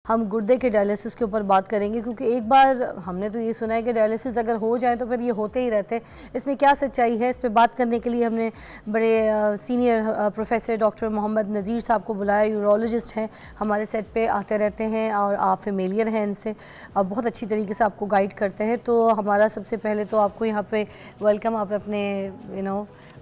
हम गुर्दे के डायलिसिस के ऊपर बात करेंगे, क्योंकि एक बार हमने तो ये सुना है कि डायलिसिस अगर हो जाए तो फिर ये होते ही रहते हैं। इसमें क्या सच्चाई है, इस पर बात करने के लिए हमने बड़े सीनियर प्रोफेसर डॉक्टर मोहम्मद नज़ीर साहब को बुलाया। यूरोलॉजिस्ट हैं, हमारे सेट पे आते रहते हैं और आप फेमिलियर हैं इनसे, आप बहुत अच्छी तरीके से आपको गाइड करते हैं। तो हमारा सबसे पहले तो आपको यहाँ पे वेलकम, आप अपने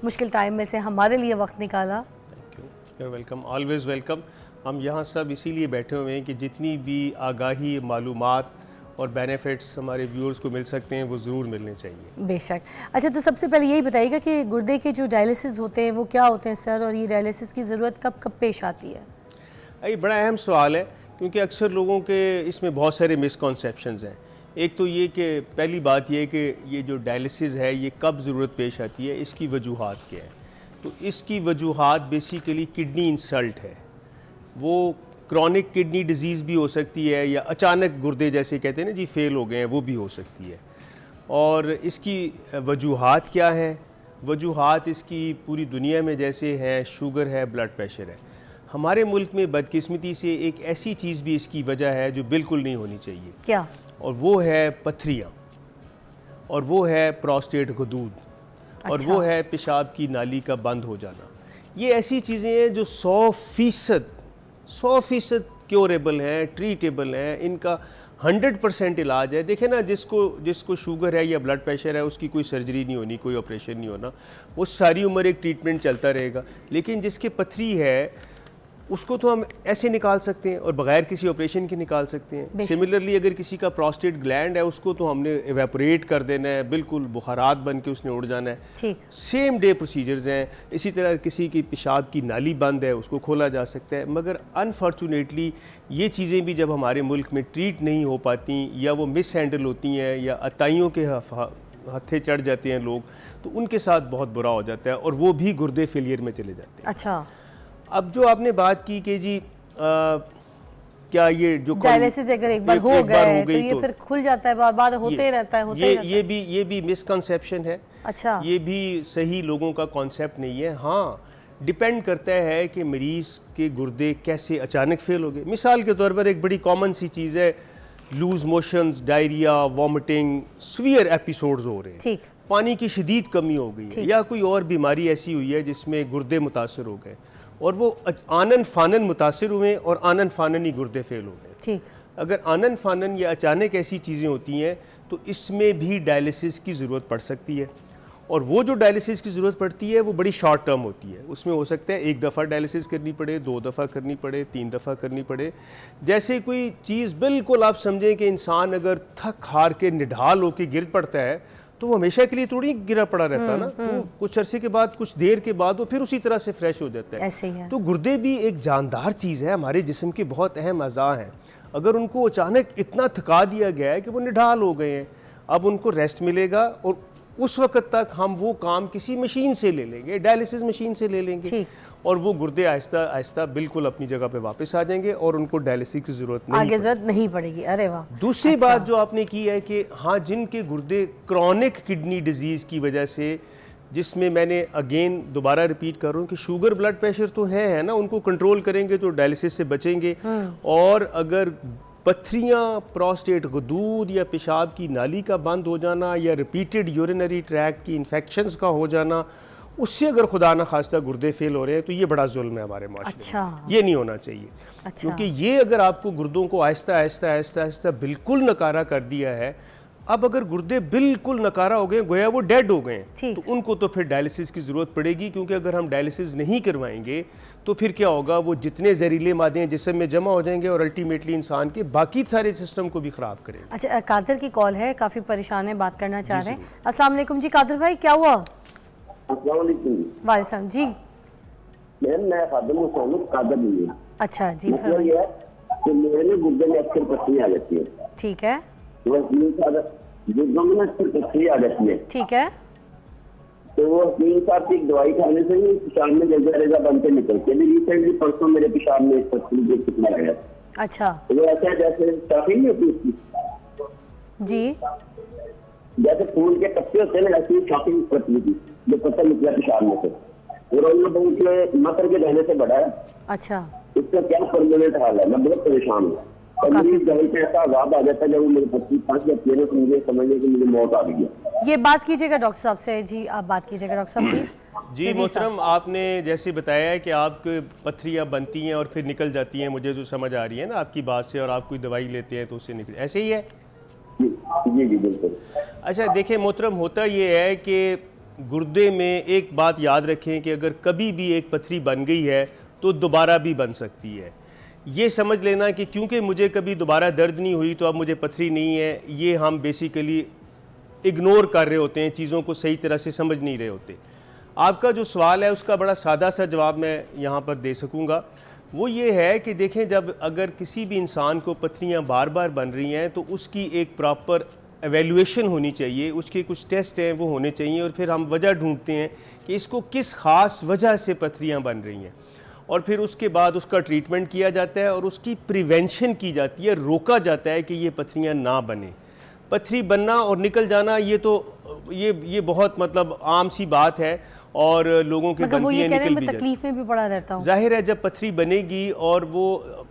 मुश्किल टाइम में से हमारे लिए वक्त निकाला। Thank you, you welcome, always welcome. हम यहाँ सब इसीलिए बैठे हुए हैं कि जितनी भी आगाही, मालूमात और बेनिफिट्स हमारे व्यूअर्स को मिल सकते हैं वो ज़रूर मिलने चाहिए। बेशक। अच्छा, तो सबसे पहले यही बताइएगा कि गुर्दे के जो डायलिसिस होते हैं वो क्या होते हैं सर, और ये डायलिसिस की ज़रूरत कब कब पेश आती है? ये बड़ा अहम सवाल है, क्योंकि अक्सर लोगों के इसमें बहुत सारे मिसकॉन्सेप्शंस हैं। एक तो ये कि पहली बात ये है कि ये जो डायलिसिस है ये कब ज़रूरत पेश आती है, इसकी वजूहात क्या है। तो इसकी वजूहात बेसिकली किडनी इंसल्ट है। वो क्रॉनिक किडनी डिजीज़ भी हो सकती है, या अचानक गुर्दे जैसे कहते हैं ना जी फेल हो गए हैं, वो भी हो सकती है। और इसकी वजूहात क्या हैं? वजूहात इसकी पूरी दुनिया में जैसे हैं, शुगर है, ब्लड प्रेशर है। हमारे मुल्क में बदकिस्मती से एक ऐसी चीज़ भी इसकी वजह है जो बिल्कुल नहीं होनी चाहिए। क्या? और वो है पथरियाँ, और वो है प्रोस्टेट गदूद, और वो है पेशाब की नाली का बंद हो जाना। ये ऐसी चीज़ें हैं जो 100% क्योरेबल हैं, ट्रीटेबल हैं, इनका 100% इलाज है। देखें ना, जिसको शुगर है या ब्लड प्रेशर है उसकी कोई सर्जरी नहीं होनी, कोई ऑपरेशन नहीं होना, वो सारी उम्र एक ट्रीटमेंट चलता रहेगा। लेकिन जिसके पथरी है उसको तो हम ऐसे निकाल सकते हैं और बगैर किसी ऑपरेशन के निकाल सकते हैं। सिमिलरली अगर किसी का प्रोस्टेट ग्लैंड है उसको तो हमने एवेपोरेट कर देना है, बिल्कुल बुखारात बन के उसने उड़ जाना है। सेम डे प्रोसीजर्स हैं। इसी तरह किसी की पेशाब की नाली बंद है उसको खोला जा सकता है। मगर अनफॉर्चुनेटली ये चीज़ें भी जब हमारे मुल्क में ट्रीट नहीं हो पाती, या वो मिस हैंडल होती हैं, या अताइयों के हत्थे चढ़ जाते हैं लोग, तो उनके साथ बहुत बुरा हो जाता है और वो भी गुर्दे फेलियर में चले जाते हैं। अच्छा, अब जो आपने बात की कि जी क्या ये जो डायलिसिस अगर एक बार हो गए तो ये फिर खुल जाता है, बार बार होते रहता है, ये भी मिसकंसेप्शन है। अच्छा, ये भी सही लोगों का कॉन्सेप्ट नहीं है। हाँ, डिपेंड करता है कि मरीज़ के गुर्दे कैसे अचानक फेल हो गए। मिसाल के तौर पर एक बड़ी कॉमन सी चीज़ है, loose motions, diarrhoea, vomiting, severe episodes हो रहे हैं, ठीक, पानी की शदीद कमी हो गई है, या कोई और बीमारी ऐसी हुई है जिसमें गुर्दे मुतासर हो गए और वो आनन फानन मुतासिर हुए और आनन फानन ही गुर्दे फेल हो गए। ठीक। अगर आनन फानन या अचानक ऐसी चीज़ें होती हैं तो इसमें भी डायलिसिस की ज़रूरत पड़ सकती है। और वो जो डायलिसिस की ज़रूरत पड़ती है वो बड़ी शॉर्ट टर्म होती है। उसमें हो सकता है एक दफ़ा डायलिसिस करनी पड़े, 2 दफ़ा करनी पड़े, 3 दफ़ा करनी पड़े। जैसे कोई चीज़ बिल्कुल आप समझें कि इंसान अगर थक हार के निढाल होकर गिर पड़ता है तो वो हमेशा के लिए थोड़ी गिरा पड़ा रहता है ना, तो कुछ अरसे के बाद, कुछ देर के बाद वो फिर उसी तरह से फ्रेश हो जाता है। ऐसे ही है। तो गुर्दे भी एक जानदार चीज़ है, हमारे जिस्म के बहुत अहम अज़ा हैं। अगर उनको अचानक इतना थका दिया गया है कि वो निढाल हो गए हैं, अब उनको रेस्ट मिलेगा और उस वक्त तक हम वो काम किसी मशीन से ले लेंगे, डायलिसिस मशीन से ले लेंगे, और वो गुर्दे आहिस्ता आहिस्ता बिल्कुल अपनी जगह पे वापस आ जाएंगे और उनको डायलिसिस की ज़रूरत नहीं पड़ेगी। अरे वाह। दूसरी बात जो आपने की है कि हाँ, जिनके गुर्दे क्रॉनिक किडनी डिजीज़ की वजह से, जिसमें मैंने अगेन दोबारा रिपीट कर रहा हूँ कि शुगर ब्लड प्रेशर तो है ना, उनको कंट्रोल करेंगे तो डायलिसिस से बचेंगे। और अगर पथरियाँ, प्रोस्टेट गदूद या पेशाब की नाली का बंद हो जाना, या रिपीटेड यूरिनरी ट्रैक्ट की इन्फेक्शंस का हो जाना, उससे अगर खुदा न खास्ता गुर्दे फेल हो रहे हैं तो ये बड़ा जुल्म है हमारे माशरे में। ये नहीं होना चाहिए। क्योंकि ये अगर आपको गुर्दों को आहिस्ता आहिस्ता आहिस्ता आहिस्ता बिल्कुल नकारा कर दिया है, अब अगर गुर्दे बिल्कुल नकारा हो गए, गोया वो डेड हो गए, तो उनको तो फिर डायलिसिस की ज़रूरत पड़ेगी। क्योंकि अगर हम डायलिसिस नहीं करवाएंगे तो फिर क्या होगा, वो जितने जहरीले मादे हैं जिस्म में जमा हो जाएंगे और अल्टीमेटली इंसान के बाकी सारे सिस्टम को भी ख़राब करेंगे। अच्छा, कादर की कॉल है, काफ़ी परेशान है, बात करना चाह रहे हैं। अस्सलाम वालेकुम जी कादर भाई, क्या हुआ? वालेकुम जी। मैं खादिम हुसैन कादर नहीं है। अच्छा जी, ये है कि मेरे गुर्दे में अक्सर पथरी आ जाती है। ठीक है। गुर्दों में अक्सर पथरी आ जाती है। ठीक है। तो वो हकीम साहब की दवाई खाने से ही पेशाब में रेजा रेजा बनते निकलते हैं। रिसेंटली परसों मेरे पेशाब में एक पथरी जो कितना आ गया। अच्छा, तो ऐसा जैसे स्टार्टिंग नहीं होती उसकी जी, जैसे फूल के पत्ते होते हैं ना, ऐसी शॉपिंग पतली थी जो पत्ता निकला पेशाब में से, और बहू के मकर के रहने से बढ़ा है। अच्छा, इसका क्या परमानेंट हाल है? मैं बहुत परेशान हूँ। और मेरी जब से ऐसा आजाद आ जाता है, जब वो मेरी पत्नी फंस जाती है ना, तो मुझे समझ लिया कि मुझे मौत आ गई है। ये बात कीजिएगा डॉक्टर साहब से जी, आप बात कीजिएगा डॉक्टर साहब प्लीज। जी मोहतरम, आपने जैसे बताया है कि आपके पत्थरियाँ बनती हैं और फिर निकल जाती हैं, मुझे जो समझ आ रही है ना आपकी बात से, और आप कोई दवाई लेते हैं तो उससे निकल, ऐसे ही है? जी जी जी बिल्कुल। अच्छा देखिए मोहतरम, होता ये है कि गुर्दे में एक बात याद रखें कि अगर कभी भी एक पथरी बन गई है तो दोबारा भी बन सकती है। ये समझ लेना कि क्योंकि मुझे कभी दोबारा दर्द नहीं हुई तो अब मुझे पथरी नहीं है, ये हम बेसिकली इग्नोर कर रहे होते हैं, चीज़ों को सही तरह से समझ नहीं रहे होते। आपका जो सवाल है उसका बड़ा सादा सा जवाब मैं यहाँ पर दे सकूँगा। वो ये है कि देखें, जब अगर किसी भी इंसान को पथरियाँ बार बार बन रही हैं तो उसकी एक प्रॉपर एवेल्यूएशन होनी चाहिए, उसके कुछ टेस्ट हैं वो होने चाहिए, और फिर हम वजह ढूंढते हैं कि इसको किस ख़ास वजह से पथरियाँ बन रही हैं, और फिर उसके बाद उसका ट्रीटमेंट किया जाता है और उसकी प्रिवेंशन की जाती है, रोका जाता है कि ये पथरियाँ ना बने। पथरी बनना और निकल जाना ये तो ये बहुत मतलब आम सी बात है, और लोगों के मतलब वो बनती ये है, कह रहे निकल हैं भी मैं तकलीफ में भी पड़ा रहता हूँ। जाहिर है जब पथरी बनेगी और वो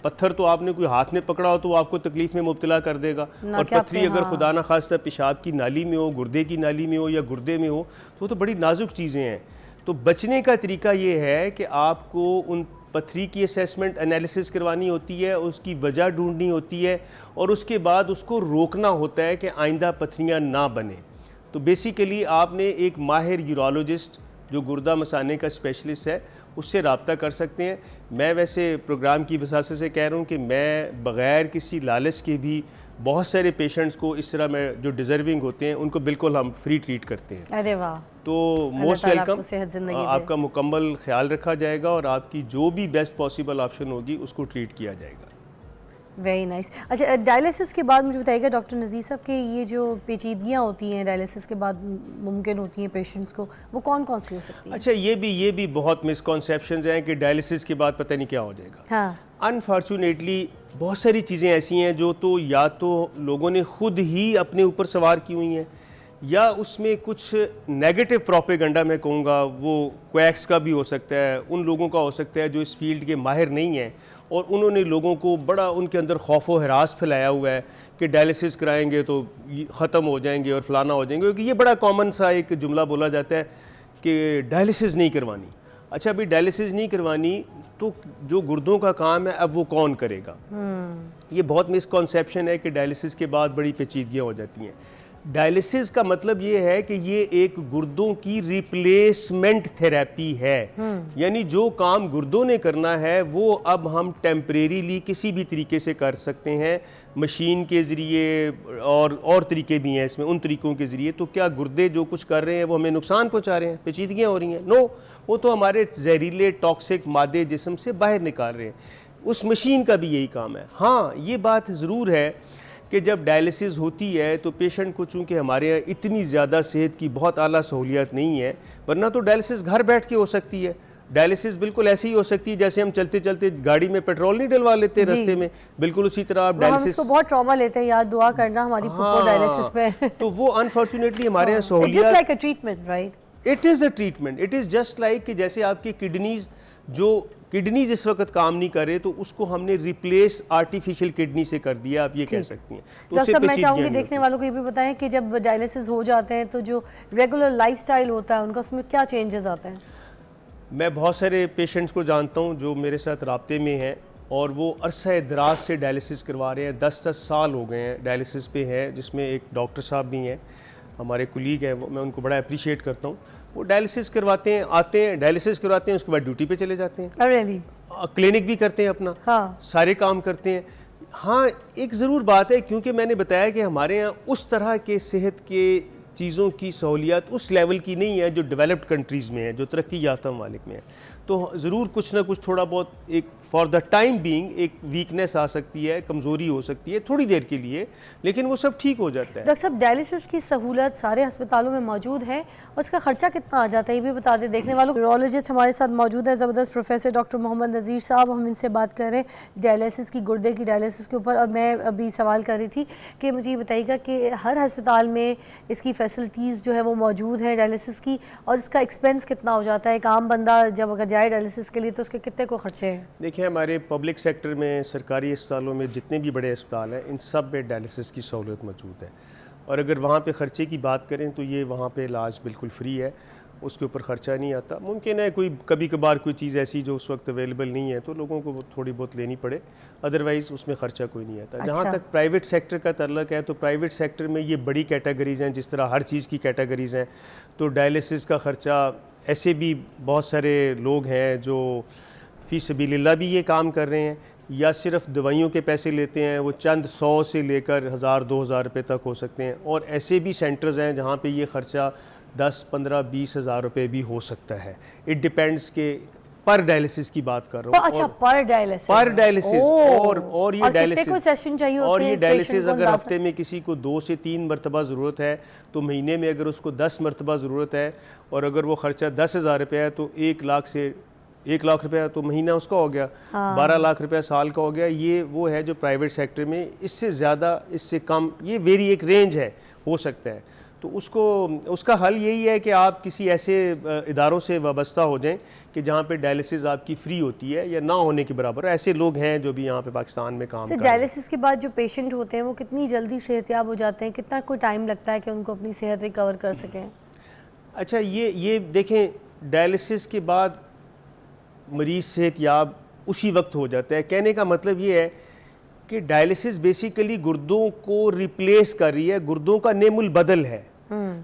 पत्थर तो आपने कोई हाथ में पकड़ा हो तो वो आपको तकलीफ में मुब्तला कर देगा, ना और क्या पथरी आपने, अगर हाँ। खुदा ना खास्ता पेशाब की नाली में हो, गुर्दे की नाली में हो या गुर्दे में हो, तो वो तो बड़ी नाजुक चीज़ें हैं। तो बचने का तरीका ये है कि आपको उन पथरी की असेसमेंट एनालिसिस करवानी होती है, उसकी वजह ढूंढनी होती है, और उसके बाद उसको रोकना होता है कि आइंदा पथरियाँ ना बने। तो बेसिकली आपने एक माहिर यूरोलॉजिस्ट जो गुर्दा मसाने का स्पेशलिस्ट है उससे रब्ता कर सकते हैं। मैं वैसे प्रोग्राम की वसासत से कह रहा हूँ कि मैं बग़ैर किसी लालच के भी बहुत सारे पेशेंट्स को इस तरह में जो डिज़र्विंग होते हैं उनको बिल्कुल हम फ्री ट्रीट करते हैं। अरे वाह, तो मोस्ट ताला वेलकम, आपको सेहत ज़िंदगी दे। आपका मुकम्मल ख्याल रखा जाएगा और आपकी जो भी बेस्ट पॉसिबल ऑप्शन होगी उसको ट्रीट किया जाएगा। Very nice. अच्छा, डायलिसिस के बाद मुझे बताइएगा डॉक्टर नज़ीर साहब कि ये जो पेचीदगियाँ होती हैं डायलिसिस के बाद मुमकिन होती हैं पेशेंट्स को, वो कौन कौन सी हो सकती हैं? अच्छा, ये भी बहुत मिसकॉन्सेप्शंस हैं कि डायलिसिस के बाद पता नहीं क्या हो जाएगा। हाँ, अनफॉर्चुनेटली बहुत सारी चीज़ें ऐसी हैं जो तो या तो लोगों ने खुद ही अपने ऊपर सवार की हुई हैं, या उसमें कुछ नेगेटिव प्रोपेगेंडा मैं कहूँगा वो क्वैक्स का भी हो सकता है, उन लोगों का हो सकता है जो इस फील्ड के माहिर नहीं हैं, और उन्होंने लोगों को बड़ा उनके अंदर खौफ व हरास फैलाया हुआ है कि डायलिसिस कराएंगे तो ख़त्म हो जाएंगे और फलाना हो जाएंगे। क्योंकि ये बड़ा कॉमन सा एक जुमला बोला जाता है कि डायलिसिस नहीं करवानी। अच्छा, अभी डायलिसिस नहीं करवानी तो जो गुर्दों का काम है अब वो कौन करेगा? ये बहुत मिसकॉन्सेप्शन है कि डायलिसिस के बाद बड़ी पेचीदगियाँ हो जाती हैं। डायलिसिस का मतलब ये है कि ये एक गुर्दों की रिप्लेसमेंट थेरेपी है, यानी जो काम गुर्दों ने करना है वो अब हम टेम्परेरीली किसी भी तरीके से कर सकते हैं, मशीन के ज़रिए और तरीके भी हैं इसमें, उन तरीक़ों के ज़रिए। तो क्या गुर्दे जो कुछ कर रहे हैं वो हमें नुकसान पहुंचा रहे हैं, पेचीदगियाँ हो रही हैं? नो, वो तो हमारे जहरीले टॉक्सिक मादे जिस्म से बाहर निकाल रहे हैं। उस मशीन का भी यही काम है। हाँ, ये बात ज़रूर है कि जब डायलिसिस होती है तो पेशेंट को, चूँकि हमारे यहाँ इतनी ज़्यादा सेहत की बहुत आला सहूलियत नहीं है, वरना तो डायलिसिस घर बैठ के हो सकती है। डायलिसिस बिल्कुल ऐसी ही हो सकती है जैसे हम चलते चलते गाड़ी में पेट्रोल नहीं डलवा लेते रास्ते में, बिल्कुल उसी तरह आप डायलिसिस। हम बहुत ट्रॉमा लेते हैं यार, दुआ करना हमारी फुप्पो डायलिसिस पे। तो वो अनफॉर्चुनेटली हमारे यहाँ सहूलियत, just like a treatment, right? It is a treatment, it is just like कि जैसे आपकी किडनीज इस वक्त काम नहीं कर रहे तो उसको हमने रिप्लेस आर्टिफिशियल किडनी से कर दिया, आप ये कह सकती हैं। तो उससे मैं चाहूँगी पेचीदगियाँ देखने वालों को ये भी बताएं कि जब डायलिसिस हो जाते हैं तो जो रेगुलर लाइफस्टाइल होता है उनका, उसमें क्या चेंजेस आते हैं? मैं बहुत सारे पेशेंट्स को जानता हूँ जो मेरे साथ राब्ते में हैं और वो अरसा दराज से डायलिसिस करवा रहे हैं, 10-10 साल हो गए हैं डायलिसिस पे हैं, जिसमें एक डॉक्टर साहब भी हैं, हमारे कुलीग हैं, वो मैं उनको बड़ा अप्रिशिएट करता हूँ। वो डायलिसिस करवाते हैं, आते हैं, डायलिसिस करवाते हैं, उसके बाद ड्यूटी पे चले जाते हैं। रियली? क्लिनिक भी करते हैं अपना, हाँ, सारे काम करते हैं। हाँ, एक ज़रूर बात है, क्योंकि मैंने बताया कि हमारे यहाँ उस तरह के सेहत के चीज़ों की सहूलियत उस लेवल की नहीं है जो डेवलप्ड कंट्रीज़ में है, जो तरक्की याफ्ता ममालिक में है। तो ज़रूर कुछ ना कुछ थोड़ा बहुत एक फॉर द टाइम बीइंग एक वीकनेस आ सकती है, कमज़ोरी हो सकती है थोड़ी देर के लिए, लेकिन वो सब ठीक हो जाता है। डॉक्टर साहब, डायलिसिस की सहूलत सारे अस्पतालों में मौजूद है और उसका खर्चा कितना आ जाता है ये भी बता दें देखने वालों को। यूरोलॉजिस्ट हमारे साथ मौजूद है ज़बरदस्त प्रोफेसर डॉक्टर मोहम्मद नज़ीर साहब, हम इनसे बात कर रहे हैं डायलिसिस की, गुर्दे की डायलिसिस के ऊपर। और मैं अभी सवाल कर रही थी कि मुझे ये बताइएगा कि हर अस्पताल में इसकी फैसिलिटीज़ जो है वो मौजूद है डायलिसिस की, और इसका एक्सपेंस कितना हो जाता है? एक आम बंदा जब अगर जाए डायलिसिस के लिए तो उसके कितने को खर्चे हैं? देखिए, हमारे पब्लिक सेक्टर में, सरकारी अस्पतालों में जितने भी बड़े अस्पताल हैं, इन सब में डायलिसिस की सहूलत मौजूद है। और अगर वहाँ पे ख़र्चे की बात करें तो ये वहाँ पे इलाज बिल्कुल फ्री है, उसके ऊपर ख़र्चा नहीं आता। मुमकिन है कोई कभी कभार कोई चीज़ ऐसी जो उस वक्त अवेलेबल नहीं है तो लोगों को थोड़ी बहुत लेनी पड़े, अदरवाइज़ उसमें ख़र्चा कोई नहीं आता। जहाँ तक प्राइवेट सेक्टर का ताल्लुक है तो प्राइवेट सेक्टर में ये बड़ी कैटेगरीज़ हैं, जिस तरह हर चीज़ की कैटेगरीज़ हैं। तो डायलिसिस का ख़र्चा, ऐसे भी बहुत सारे लोग हैं जो फ़ी सबीलिल्लाह भी ये काम कर रहे हैं, या सिर्फ दवाइयों के पैसे लेते हैं, वो चंद 100 से लेकर 1000-2000 रुपये तक हो सकते हैं। और ऐसे भी सेंटर्स हैं जहाँ पे ये ख़र्चा 10-15-20 हज़ार रुपये भी हो सकता है। इट डिपेंड्स के पर डायलिसिस की बात कर रहा हूँ। अच्छा, पर डायलिसिस और ये डायलिसिस को सेशन चाहिए होते और हैं ये डायलिसिस अगर पेशेंट को हफ्ते में किसी को 2 से 3 मरतबा ज़रूरत है तो महीने में अगर उसको 10 मरतबा ज़रूरत है, और अगर वो ख़र्चा 10,000 रुपये है तो 1 लाख रुपया तो महीना उसका हो गया, 12 लाख रुपया साल का हो गया। ये वो है जो प्राइवेट सेक्टर में, इससे ज़्यादा, इससे कम, ये वेरी एक रेंज है, हो सकता है। तो उसका हल यही है कि आप किसी ऐसे इदारों से वाबस्ता हो जाएं कि जहाँ पे डायलिसिस आपकी फ्री होती है या ना होने के बराबर। ऐसे लोग हैं जो भी यहाँ पे पाकिस्तान में काम कर रहे हैं। डायलिसिस के बाद जो पेशेंट होते हैं वो कितनी जल्दी सेहतयाब हो जाते हैं? कितना कोई टाइम लगता है कि उनको अपनी सेहत रिकवर कर सकें? अच्छा, ये देखें, डायलिसिस के बाद मरीज़ सेहतयाब उसी वक्त हो जाता है। कहने का मतलब ये है कि डायलिसिस बेसिकली गुर्दों को रिप्लेस कर रही है, गुर्दों का नेमुल बदल है।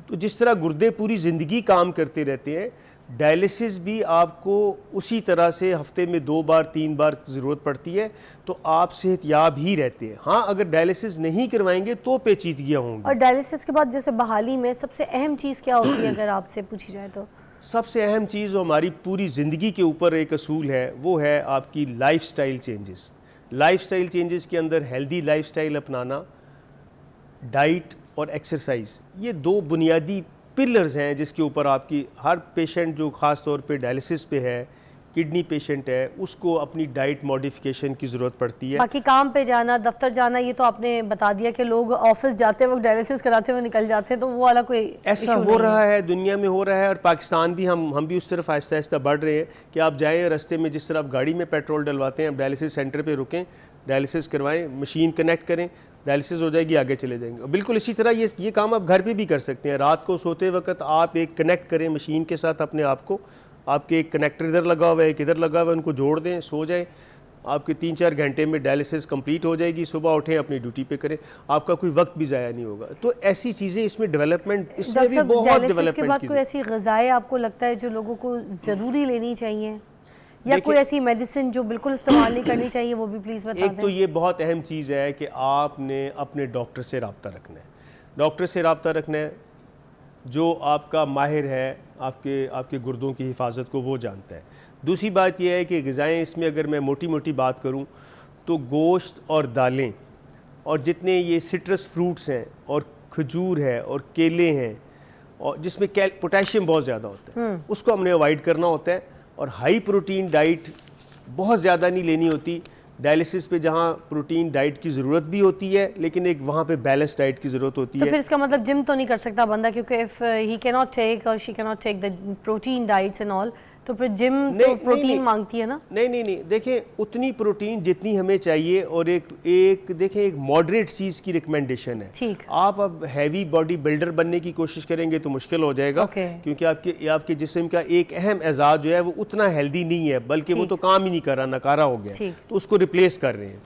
तो जिस तरह गुर्दे पूरी ज़िंदगी काम करते रहते हैं, डायलिसिस भी आपको उसी तरह से हफ्ते में 2 बार 3 बार ज़रूरत पड़ती है, तो आप सेहतयाब ही रहते हैं। हाँ, अगर डायलिसिस नहीं करवाएंगे तो पेचीदगियाँ होंगी। और डायलिसिस के बाद जैसे बहाली में सबसे अहम चीज़ क्या होती है अगर आपसे पूछी जाए तो? सबसे अहम चीज़ जो हमारी पूरी ज़िंदगी के ऊपर एक असूल है वो है आपकी लाइफस्टाइल चेंजेस। लाइफस्टाइल चेंजेस के अंदर हेल्दी लाइफस्टाइल अपनाना, डाइट और एक्सरसाइज, ये 2 बुनियादी पिलर्स हैं जिसके ऊपर आपकी हर पेशेंट जो ख़ास तौर पे डायलिसिस पे है, किडनी पेशेंट है, उसको अपनी डाइट मॉडिफिकेशन की ज़रूरत पड़ती है। बाकी काम पे जाना, दफ्तर जाना, ये तो आपने बता दिया कि लोग ऑफिस जाते वक्त डायलिसिस कराते हुए निकल जाते हैं, तो वो वाला कोई ऐसा हो रहा है, दुनिया में हो रहा है, और पाकिस्तान भी हम भी उस तरफ आहिस्ता आहिस्ता बढ़ रहे हैं कि आप जाएँ रास्ते में, जिस तरह आप गाड़ी में पेट्रोल डलवाते हैं, आप डायलिसिस सेंटर पर रुकें, डायलिसिस करवाएं, मशीन कनेक्ट करें, डायलिसिस हो जाएगी, आगे चले जाएंगे। बिल्कुल इसी तरह ये काम आप घर पे भी कर सकते हैं। रात को सोते वक्त आप एक कनेक्ट करें मशीन के साथ अपने आप को, आपके एक कनेक्टर इधर लगा हुआ है, एक इधर लगा हुआ है, उनको जोड़ दें, सो जाएं, आपके 3-4 घंटे में डायलिसिस कंप्लीट हो जाएगी। सुबह उठें, अपनी ड्यूटी पे करें, आपका कोई वक्त भी ज़ाया नहीं होगा। तो ऐसी चीज़ें, इसमें डेवलपमेंट, इसमें भी बहुत डेवलपमेंट के बाद कोई ऐसी ग़िज़ाएँ आपको लगता है जो लोगों को ज़रूरी लेनी चाहिए, या कोई ऐसी मेडिसिन जो बिल्कुल इस्तेमाल नहीं करनी चाहिए, वो भी प्लीज़ बता दें। एक तो ये बहुत अहम चीज़ है कि आपने अपने डॉक्टर से रब्ता रखना है, डॉक्टर से रब्ता रखना है जो आपका माहिर है, आपके गुर्दों की हिफाजत को वो जानता है। दूसरी बात यह है कि ग़िज़ाएँ, इसमें अगर मैं मोटी मोटी बात करूँ तो गोश्त और दालें, और जितने ये सिट्रस फ्रूट्स हैं, और खजूर है, और केले हैं, और जिसमें पोटेशियम बहुत ज़्यादा होता है, उसको हमने अवॉइड करना होता है। और हाई प्रोटीन डाइट बहुत ज़्यादा नहीं लेनी होती डायलिसिस पे, जहाँ प्रोटीन डाइट की ज़रूरत भी होती है, लेकिन एक वहाँ पे बैलेंस डाइट की ज़रूरत होती है। तो फिर इसका मतलब जिम तो नहीं कर सकता बंदा, क्योंकि if he can not take और she can not take the protein diets and all, तो फिर जिम तो प्रोटीन मांगती है ना? नहीं, देखें, उतनी प्रोटीन जितनी हमें चाहिए, और एक मॉडरेट चीज़ की रिकमेंडेशन है। ठीक। आप अब हैवी बॉडी बिल्डर बनने की कोशिश करेंगे तो मुश्किल हो जाएगा, क्योंकि आपके जिस्म का एक अहम एजाज जो है वो उतना हेल्दी नहीं है, बल्कि वो तो काम ही नहीं कर रहा, नकारा हो गया, तो उसको रिप्लेस कर रहे हैं।